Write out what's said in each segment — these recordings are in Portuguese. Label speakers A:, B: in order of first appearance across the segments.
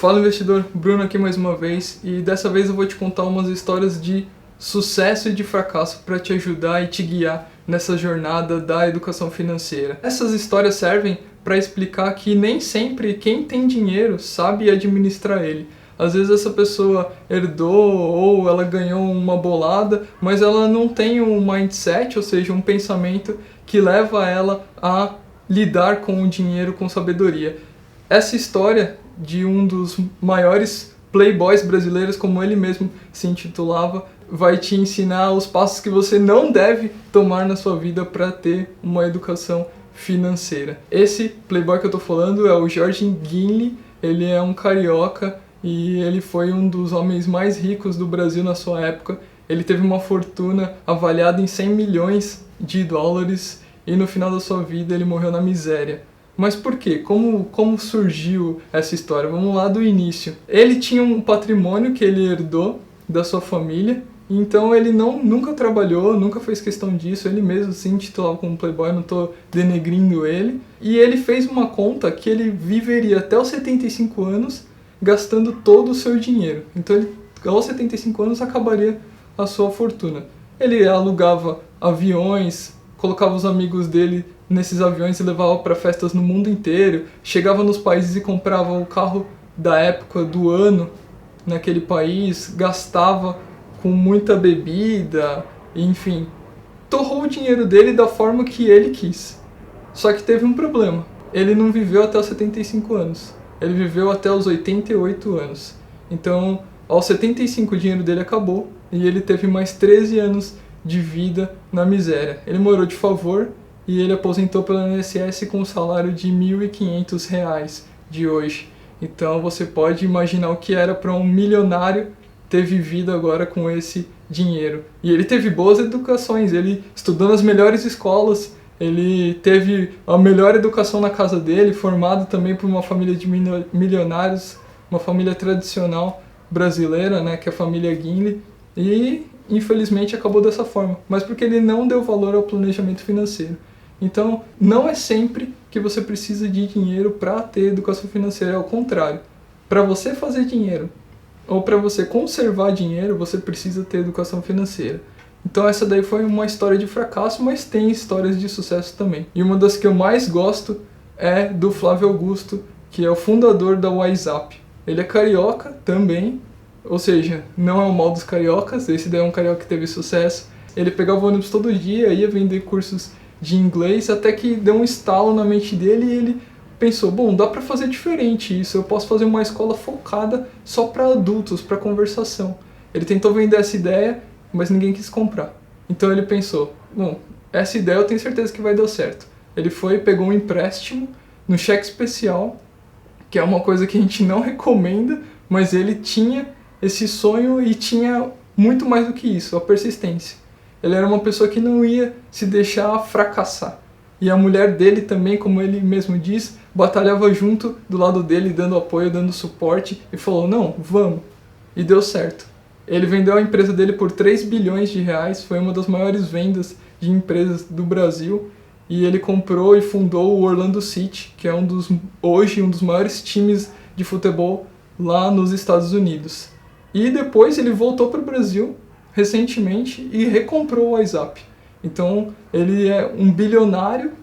A: Fala investidor, Bruno aqui mais uma vez, e dessa vez eu vou te contar umas histórias de sucesso e de fracasso para te ajudar e te guiar nessa jornada da educação financeira. Essas histórias servem para explicar que nem sempre quem tem dinheiro sabe administrar ele. Às vezes essa pessoa herdou ou ela ganhou uma bolada, mas ela não tem um mindset, ou seja, um pensamento que leva ela a lidar com o dinheiro com sabedoria. Essa história de um dos maiores playboys brasileiros, como ele mesmo se intitulava, vai te ensinar os passos que você não deve tomar na sua vida para ter uma educação financeira. Esse playboy que eu tô falando é o Jorge Guinle. Ele é um carioca e ele foi um dos homens mais ricos do Brasil na sua época. Ele teve uma fortuna avaliada em 100 milhões de dólares e no final da sua vida ele morreu na miséria. Mas por quê? Como surgiu essa história? Vamos lá do início. Ele tinha um patrimônio que ele herdou da sua família, então ele nunca trabalhou, nunca fez questão disso, ele mesmo se intitulava como playboy, não estou denegrindo ele. E ele fez uma conta que ele viveria até os 75 anos gastando todo o seu dinheiro. Então ele, aos 75 anos, acabaria a sua fortuna. Ele alugava aviões, colocava os amigos dele nesses aviões e levava para festas no mundo inteiro, chegava nos países e comprava o carro da época do ano naquele país, gastava com muita bebida, enfim, torrou o dinheiro dele da forma que ele quis. Só que teve um problema, ele não viveu até os 75 anos, ele viveu até os 88 anos. Então, aos 75 o dinheiro dele acabou e ele teve mais 13 anos de vida na miséria. Ele morou de favor e ele aposentou pelo INSS com um salário de R$ 1.500 de hoje. Então você pode imaginar o que era para um milionário ter vivido agora com esse dinheiro. E ele teve boas educações, ele estudou nas melhores escolas, ele teve a melhor educação na casa dele, formado também por uma família de milionários, uma família tradicional brasileira, né, que é a família Guinle, e infelizmente acabou dessa forma, mas porque ele não deu valor ao planejamento financeiro. Então, não é sempre que você precisa de dinheiro para ter educação financeira, ao contrário. Para você fazer dinheiro ou para você conservar dinheiro, você precisa ter educação financeira. Então essa daí foi uma história de fracasso, mas tem histórias de sucesso também. E uma das que eu mais gosto é do Flávio Augusto, que é o fundador da WhatsApp. Ele é carioca também, ou seja, não é o mal dos cariocas, esse daí é um carioca que teve sucesso. Ele pegava o ônibus todo dia, ia vender cursos de inglês, até que deu um estalo na mente dele e ele pensou, bom, dá para fazer diferente isso, eu posso fazer uma escola focada só para adultos, para conversação. Ele tentou vender essa ideia, mas ninguém quis comprar. Então ele pensou, bom, essa ideia eu tenho certeza que vai dar certo. Ele foi, pegou um empréstimo no cheque especial, que é uma coisa que a gente não recomenda, mas ele tinha esse sonho e tinha muito mais do que isso, a persistência. Ele era uma pessoa que não ia se deixar fracassar. E a mulher dele também, como ele mesmo diz, batalhava junto do lado dele, dando apoio, dando suporte, e falou, não, vamos. E deu certo. Ele vendeu a empresa dele por 3 bilhões de reais, foi uma das maiores vendas de empresas do Brasil, e ele comprou e fundou o Orlando City, que é hoje um dos maiores times de futebol lá nos Estados Unidos. E depois ele voltou para o Brasil recentemente e recomprou o WhatsApp. Então ele é um bilionário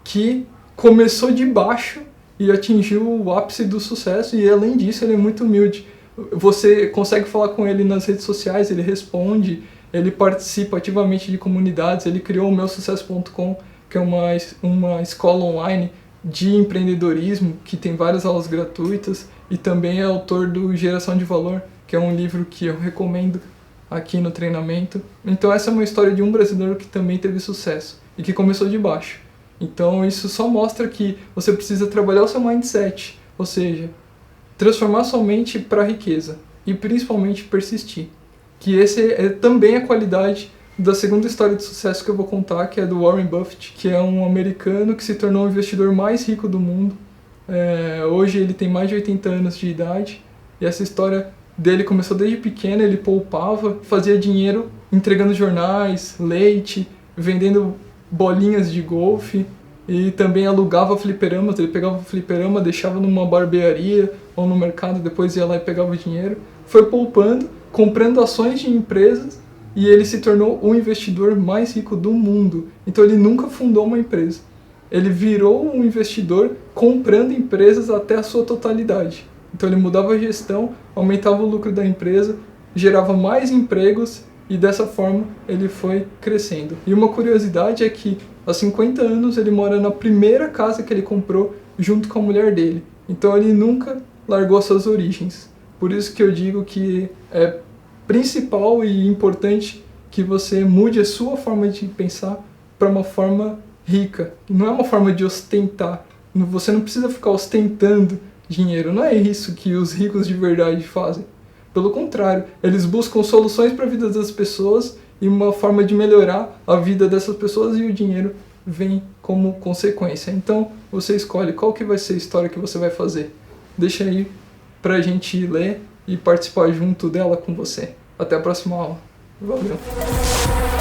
A: que começou de baixo e atingiu o ápice do sucesso, e além disso ele é muito humilde. Você consegue falar com ele nas redes sociais, ele responde, ele participa ativamente de comunidades, ele criou o meusucesso.com, que é uma escola online de empreendedorismo, que tem várias aulas gratuitas, e também é autor do Geração de Valor, que é um livro que eu recomendo aqui no treinamento. Então essa é uma história de um brasileiro que também teve sucesso e que começou de baixo. Então isso só mostra que você precisa trabalhar o seu mindset, ou seja, transformar sua mente para a riqueza e principalmente persistir. Que esse é também a qualidade da segunda história de sucesso que eu vou contar, que é do Warren Buffett, que é um americano que se tornou o investidor mais rico do mundo. Hoje ele tem mais de 80 anos de idade, e essa história dele começou desde pequeno. Ele poupava, fazia dinheiro entregando jornais, leite, vendendo bolinhas de golfe, e também alugava fliperamas. Ele pegava o fliperama, deixava numa barbearia ou no mercado, depois ia lá e pegava o dinheiro. Foi poupando, comprando ações de empresas, e ele se tornou o investidor mais rico do mundo. Então ele nunca fundou uma empresa. Ele virou um investidor comprando empresas até a sua totalidade. Então ele mudava a gestão, aumentava o lucro da empresa, gerava mais empregos e dessa forma ele foi crescendo. E uma curiosidade é que há 50 anos ele mora na primeira casa que ele comprou junto com a mulher dele. Então ele nunca largou suas origens. Por isso que eu digo que é principal e importante que você mude a sua forma de pensar para uma forma rica. Não é uma forma de ostentar. Você não precisa ficar ostentando dinheiro. Não é isso que os ricos de verdade fazem. Pelo contrário, eles buscam soluções para a vida das pessoas e uma forma de melhorar a vida dessas pessoas, e o dinheiro vem como consequência. Então, você escolhe qual que vai ser a história que você vai fazer. Deixa aí pra gente ler e participar junto dela com você. Até a próxima aula. Valeu!